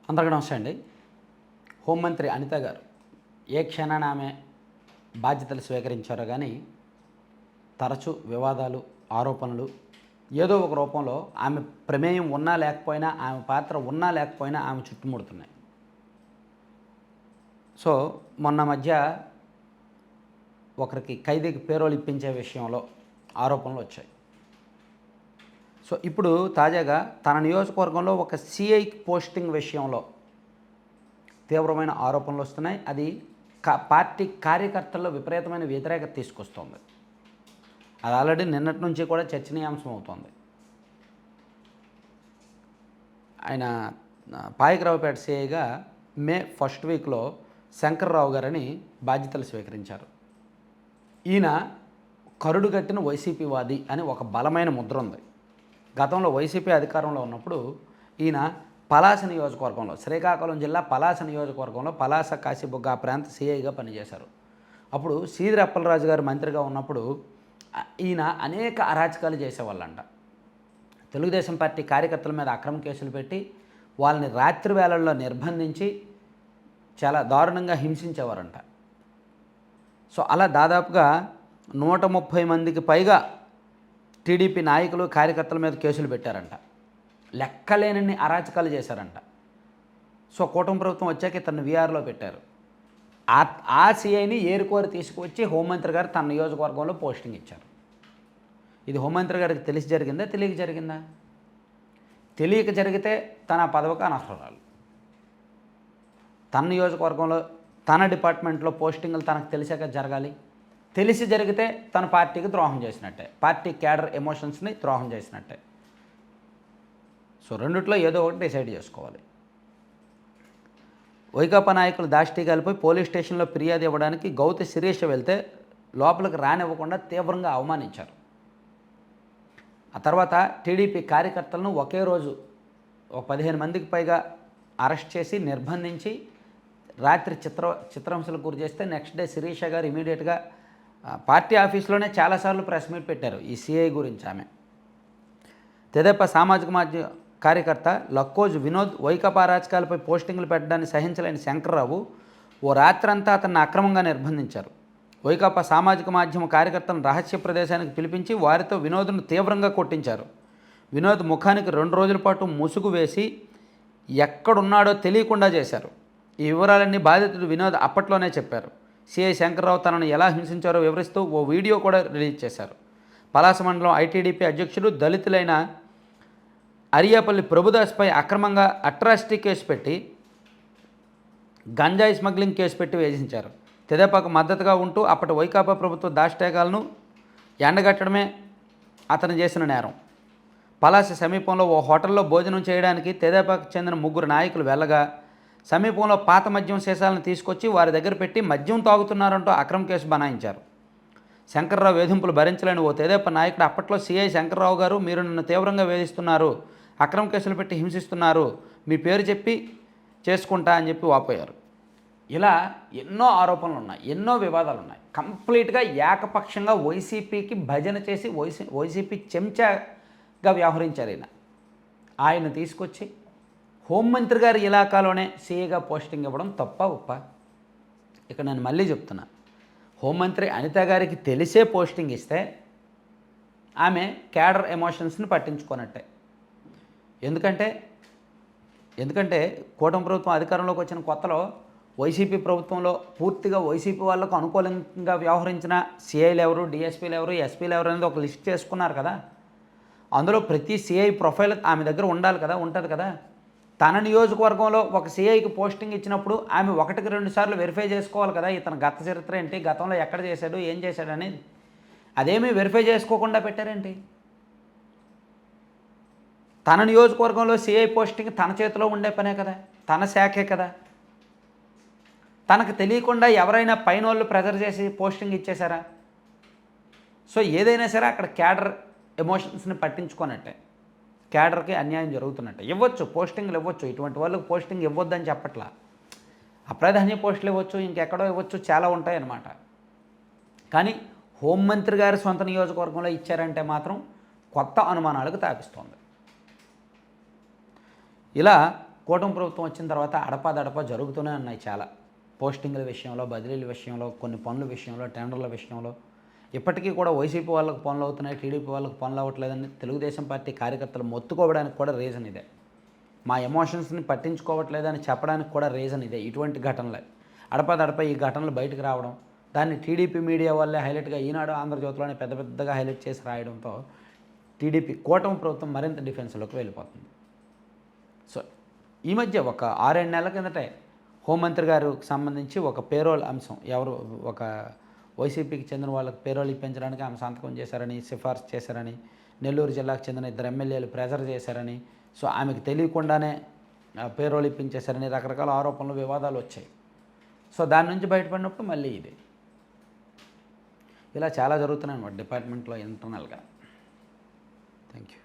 అందరికీ నమస్తే అండి. హోంమంత్రి అనిత గారు ఏ క్షణాన ఆమె బాధ్యతలు స్వీకరించారో కానీ తరచూ వివాదాలు, ఆరోపణలు ఏదో ఒక రూపంలో ఆమె ప్రమేయం ఉన్నా లేకపోయినా, ఆమె పాత్ర ఉన్నా లేకపోయినా ఆమె చుట్టుముడుతున్నాయి. సో మొన్న మధ్య ఒకరికి ఖైదీకి పేరోలు ఇప్పించే విషయంలో ఆరోపణలు వచ్చాయి. సో ఇప్పుడు తాజాగా తన నియోజకవర్గంలో ఒక సిఐకి పోస్టింగ్ విషయంలో తీవ్రమైన ఆరోపణలు వస్తున్నాయి. అది పార్టీ కార్యకర్తల్లో విపరీతమైన వ్యతిరేకత తీసుకొస్తుంది. అది ఆల్రెడీ నిన్నటి నుంచి కూడా చర్చనీయాంశం అవుతోంది. ఆయన పాయకరావుపేట సిఐగా మే ఫస్ట్ వీక్లో శంకర్రావు గారని బాధ్యతలు స్వీకరించారు. ఈయన కరుడు కట్టిన వైసీపీ వాది అని ఒక బలమైన ముద్ర ఉంది. గతంలో వైసీపీ అధికారంలో ఉన్నప్పుడు ఈయన పలాస నియోజకవర్గంలో, శ్రీకాకుళం జిల్లా పలాస నియోజకవర్గంలో పలాస కాశీబుగ్గ ఆ ప్రాంత సిఐగా పనిచేశారు. అప్పుడు సీదిరి అప్పలరాజు గారు మంత్రిగా ఉన్నప్పుడు ఈయన అనేక అరాచకాలు చేసేవాళ్ళంట. తెలుగుదేశం పార్టీ కార్యకర్తల మీద అక్రమ కేసులు పెట్టి వాళ్ళని రాత్రి వేళల్లో నిర్బంధించి చాలా దారుణంగా హింసించేవారంట. సో అలా దాదాపుగా 130 మందికి పైగా టీడీపీ నాయకులు, కార్యకర్తల మీద కేసులు పెట్టారంట. లెక్కలేనన్ని అరాచకాలు చేశారంట. సో కూటమి ప్రభుత్వం వచ్చాక తను వీఆర్లో పెట్టారు. ఆ సిఐని ఏరుకోరి తీసుకువచ్చి హోంమంత్రి గారు తన నియోజకవర్గంలో పోస్టింగ్ ఇచ్చారు. ఇది హోంమంత్రి గారికి తెలిసి జరిగిందా, తెలియక జరిగిందా? తెలియక జరిగితే తన పదవికి అనర్హురాలు. తన నియోజకవర్గంలో తన డిపార్ట్మెంట్లో పోస్టింగ్లు తనకు తెలిసాక జరగాలి. తెలిసి జరిగితే తన పార్టీకి ద్రోహం చేసినట్టే, పార్టీ క్యాడర్ ఎమోషన్స్ని ద్రోహం చేసినట్టే. సో రెండిట్లో ఏదో ఒకటి డిసైడ్ చేసుకోవాలి. వైకాపా నాయకులు దాష్టీగాలిపోయి పోలీస్ స్టేషన్లో ఫిర్యాదు ఇవ్వడానికి గౌతి శిరీష వెళ్తే లోపలికి రానివ్వకుండా తీవ్రంగా అవమానించారు. ఆ తర్వాత టీడీపీ కార్యకర్తలను ఒకే రోజు ఒక 15 మందికి పైగా అరెస్ట్ చేసి నిర్బంధించి రాత్రి చిత్రహింసలకు గురి చేస్తే నెక్స్ట్ డే శిరీష గారు ఇమీడియట్గా పార్టీ ఆఫీస్లోనే చాలాసార్లు ప్రెస్ మీట్ పెట్టారు ఈ సిఐ గురించి. ఆమె తెదేపా సామాజిక మాధ్యమ కార్యకర్త లక్కోజు వినోద్ వైకాపా రాజకీయాలపై పోస్టింగ్లు పెట్టడాన్ని సహించలేని శంకర్రావు ఓ రాత్రంతా అతన్ని అక్రమంగా నిర్బంధించారు. వైకాపా సామాజిక మాధ్యమ కార్యకర్తలను రహస్య ప్రదేశానికి పిలిపించి వారితో వినోద్ను తీవ్రంగా కొట్టించారు. వినోద్ ముఖానికి 2 రోజుల పాటు ముసుగు వేసి ఎక్కడున్నాడో తెలియకుండా చేశారు. ఈ వివరాలన్నీ బాధితుడు వినోద్ అప్పట్లోనే చెప్పారు. సిఐ శంకర్రావు తనను ఎలా హింసించారో వివరిస్తూ ఓ వీడియో కూడా రిలీజ్ చేశారు. పలాస మండలం ఐటీడీపీ అధ్యక్షుడు దళితులైన అరియాపల్లి ప్రభుదాస్పై అక్రమంగా అట్రాసిటీ కేసు పెట్టి గంజాయి స్మగ్లింగ్ కేసు పెట్టి వేధించారు. తెదేపాకు మద్దతుగా ఉంటూ అప్పటి వైకాపా ప్రభుత్వ దాష్టీకాలను ఎండగట్టడమే అతను చేసిన నేరం. పలాస సమీపంలో ఓ హోటల్లో భోజనం చేయడానికి తెదేపాకు చెందిన 3 నాయకులు వెళ్ళగా సమీపంలో పాత మద్యం సీసాలను తీసుకొచ్చి వారి దగ్గర పెట్టి మద్యం తాగుతున్నారంటూ అక్రమ కేసు బనాయించారు. శంకర్రావు వేధింపులు భరించలేని ఓ తెదేపా నాయకుడు అప్పట్లో సిఐ శంకర్రావు గారు, మీరు నన్ను తీవ్రంగా వేధిస్తున్నారు, అక్రమ కేసులు పెట్టి హింసిస్తున్నారు, మీ పేరు చెప్పి చేసుకుంటా అని చెప్పి వాపోయారు. ఇలా ఎన్నో ఆరోపణలు ఉన్నాయి, ఎన్నో వివాదాలు ఉన్నాయి. కంప్లీట్గా ఏకపక్షంగా వైసీపీకి భజన చేసి వైసీపీ చెంచాగా వ్యవహరించారు. ఆయన తీసుకొచ్చి హోంమంత్రి గారి ఇలాకాలోనే సీఏగా పోస్టింగ్ ఇవ్వడం తప్ప ఉప్ప? ఇక నేను మళ్ళీ చెప్తున్నా, హోంమంత్రి అనిత గారికి తెలిసే పోస్టింగ్ ఇస్తే ఆమె క్యాడర్ ఎమోషన్స్ని పట్టించుకోనట్టే. ఎందుకంటే కూటమి ప్రభుత్వం అధికారంలోకి వచ్చిన కొత్తలో వైసీపీ ప్రభుత్వంలో పూర్తిగా వైసీపీ వాళ్ళకు అనుకూలంగా వ్యవహరించిన సిఐలు ఎవరు, డిఎస్పీలు ఎవరు, ఎస్పీలు ఎవరు అనేది ఒక లిస్ట్ చేసుకున్నారు కదా. అందులో ప్రతి సిఐ ప్రొఫైల్ ఆమె దగ్గర ఉండాలి కదా, ఉంటుంది కదా. తన నియోజకవర్గంలో ఒక సిఐకి పోస్టింగ్ ఇచ్చినప్పుడు ఆమె 1-2 సార్లు వెరిఫై చేసుకోవాలి కదా, ఇతను గత చరిత్ర ఏంటి, గతంలో ఎక్కడ చేశాడు, ఏం చేశాడు అనేది. అదేమీ వెరిఫై చేసుకోకుండా పెట్టారేంటి? తన నియోజకవర్గంలో సిఐ పోస్టింగ్ తన చేతిలో ఉండే పనే కదా, తన శాఖే కదా. తనకు తెలియకుండా ఎవరైనా పైన వాళ్ళు ప్రెజర్ చేసి పోస్టింగ్ ఇచ్చేశారా? సో ఏదైనా సరే అక్కడ క్యాడర్ ఎమోషన్స్ని పట్టించుకోనట్టే, క్యాడర్కి అన్యాయం జరుగుతున్నట్టే. ఇవ్వచ్చు, పోస్టింగ్లు ఇవ్వచ్చు, ఇటువంటి వాళ్ళకి పోస్టింగ్ ఇవ్వద్దని చెప్పట్లా. అప్రాధాన్య పోస్టులు ఇవ్వచ్చు, ఇంకెక్కడో ఇవ్వచ్చు, చాలా ఉంటాయన్నమాట. కానీ హోంమంత్రి గారి సొంత నియోజకవర్గంలో ఇచ్చారంటే మాత్రం కొత్త అనుమానాలకు తాపిస్తోంది. ఇలా కూటమి ప్రభుత్వం వచ్చిన తర్వాత అడపాదడపా జరుగుతూనే ఉన్నాయి చాలా. పోస్టింగ్ల విషయంలో, బదిలీల విషయంలో, కొన్ని పనుల విషయంలో, టెండర్ల విషయంలో. ఇప్పటికీ కూడా వైసీపీ వాళ్ళకి పనులు అవుతున్నాయి, టీడీపీ వాళ్ళకి పనులు అవ్వట్లేదని తెలుగుదేశం పార్టీ కార్యకర్తలు మొత్తుకోవడానికి కూడా రీజన్ ఇదే. మా ఎమోషన్స్ని పట్టించుకోవట్లేదని చెప్పడానికి కూడా రీజన్ ఇదే. ఇటువంటి ఘటనలే అడపాదడపా ఈ ఘటనలు బయటకు రావడం, దాన్ని టీడీపీ మీడియా వల్లే హైలైట్గా ఈనాడు, ఆంధ్రజ్యోతిలోనే పెద్ద పెద్దగా హైలైట్ చేసి రాయడంతో టీడీపీ కూటమి ప్రభుత్వం మరింత డిఫెన్స్లోకి వెళ్ళిపోతుంది. సో ఈ మధ్య ఒక 6-7 నెలల కిందటే హోంమంత్రి గారికి సంబంధించి ఒక పేరోల్ అంశం, ఎవరు ఒక వైసీపీకి చెందిన వాళ్ళకి పేరోల్ ఇప్పించడానికి ఆమె సంతకం చేశారని, సిఫార్సు చేశారని, నెల్లూరు జిల్లాకు చెందిన 2 ఎమ్మెల్యేలు ప్రెజర్ చేశారని, సో ఆమెకు తెలియకుండానే పేరోల్ ఇప్పించేశారని రకరకాల ఆరోపణలు, వివాదాలు వచ్చాయి. సో దాని నుంచి బయటపడినప్పుడు మళ్ళీ ఇది ఇలా చాలా జరుగుతున్నాయి అన్నమాట డిపార్ట్మెంట్లో ఇంటర్నల్గా. Thank you.